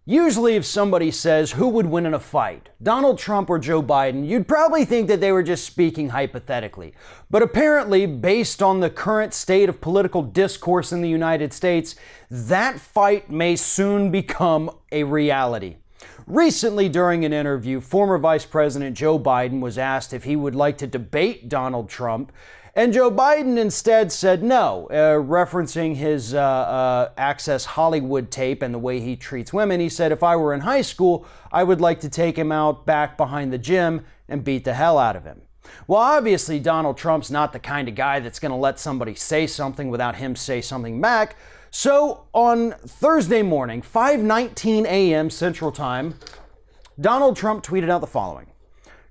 Usually if somebody says who would win in a fight, Donald Trump or Joe Biden, you'd probably think that they were just speaking hypothetically. But apparently, based on the current state of political discourse in the United States, that fight may soon become a reality. Recently, during an interview, former Vice President Joe Biden was asked if he would like to debate Donald Trump, and Joe Biden instead said no, referencing his Access Hollywood tape and the way he treats women. He said, if I were in high school, I would like to take him out back behind the gym and beat the hell out of him. Well, obviously, Donald Trump's not the kind of guy that's going to let somebody say something without him say something back. So on Thursday morning, 5:19 a.m. Central Time, Donald Trump tweeted out the following.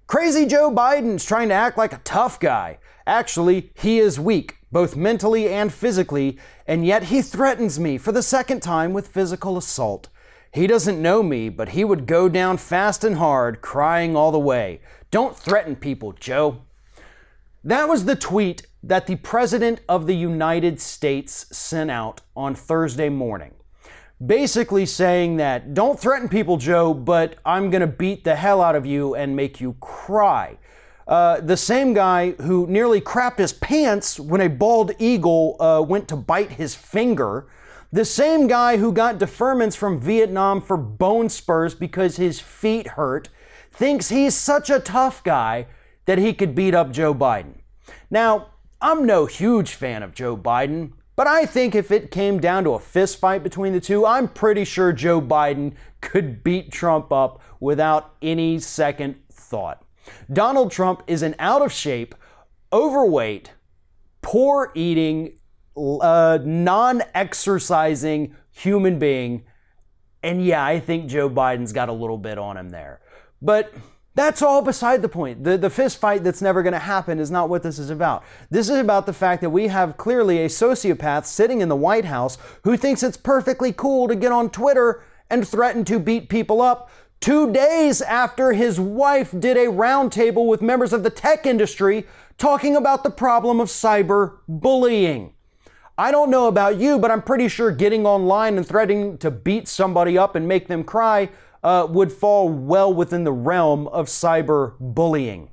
Crazy Joe Biden's trying to act like a tough guy. Actually, he is weak, both mentally and physically, and yet he threatens me for the second time with physical assault. He doesn't know me, but he would go down fast and hard, crying all the way. Don't threaten people, Joe. That was the tweet that the President of the United States sent out on Thursday morning. Basically saying that, don't threaten people, Joe, but I'm going to beat the hell out of you and make you cry. The same guy who nearly crapped his pants when a bald eagle went to bite his finger. The same guy who got deferments from Vietnam for bone spurs because his feet hurt, thinks he's such a tough guy that he could beat up Joe Biden. Now, I'm no huge fan of Joe Biden, but I think if it came down to a fist fight between the two, I'm pretty sure Joe Biden could beat Trump up without any second thought. Donald Trump is an out-of-shape, overweight, poor-eating, non-exercising human being. And yeah, I think Joe Biden's got a little bit on him there. But that's all beside the point. The fist fight that's never going to happen is not what this is about. This is about the fact that we have clearly a sociopath sitting in the White House who thinks it's perfectly cool to get on Twitter and threaten to beat people up 2 days after his wife did a roundtable with members of the tech industry talking about the problem of cyber bullying. I don't know about you, but I'm pretty sure getting online and threatening to beat somebody up and make them cry would fall well within the realm of cyber bullying.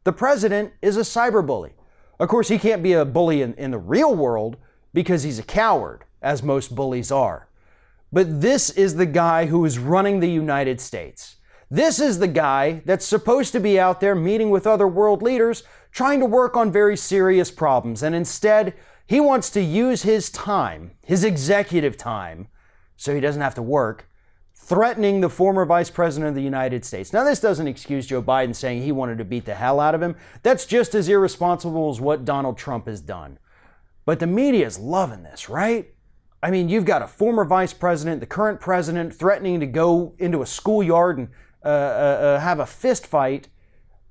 The president is a cyber bully. Of course, he can't be a bully in the real world because he's a coward, as most bullies are. But this is the guy who is running the United States. This is the guy that's supposed to be out there meeting with other world leaders, trying to work on very serious problems. And instead, he wants to use his time, his executive time, so he doesn't have to work, threatening the former Vice President of the United States. Now, this doesn't excuse Joe Biden saying he wanted to beat the hell out of him. That's just as irresponsible as what Donald Trump has done. But the media is loving this, right? I mean, you've got a former vice president, the current president, threatening to go into a schoolyard and have a fist fight.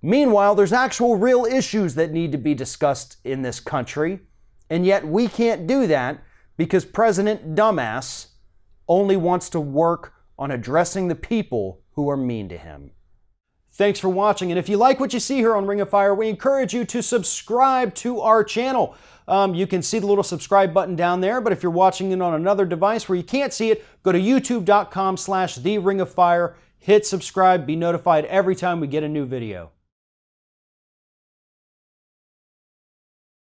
Meanwhile, there's actual real issues that need to be discussed in this country. And yet we can't do that because President Dumbass only wants to work on addressing the people who are mean to him. Thanks for watching, and if you like what you see here on Ring of Fire, we encourage you to subscribe to our channel. You can see the little subscribe button down there, but if you're watching it on another device where you can't see it, go to youtube.com/TheRingOfFire, hit subscribe, be notified every time we get a new video.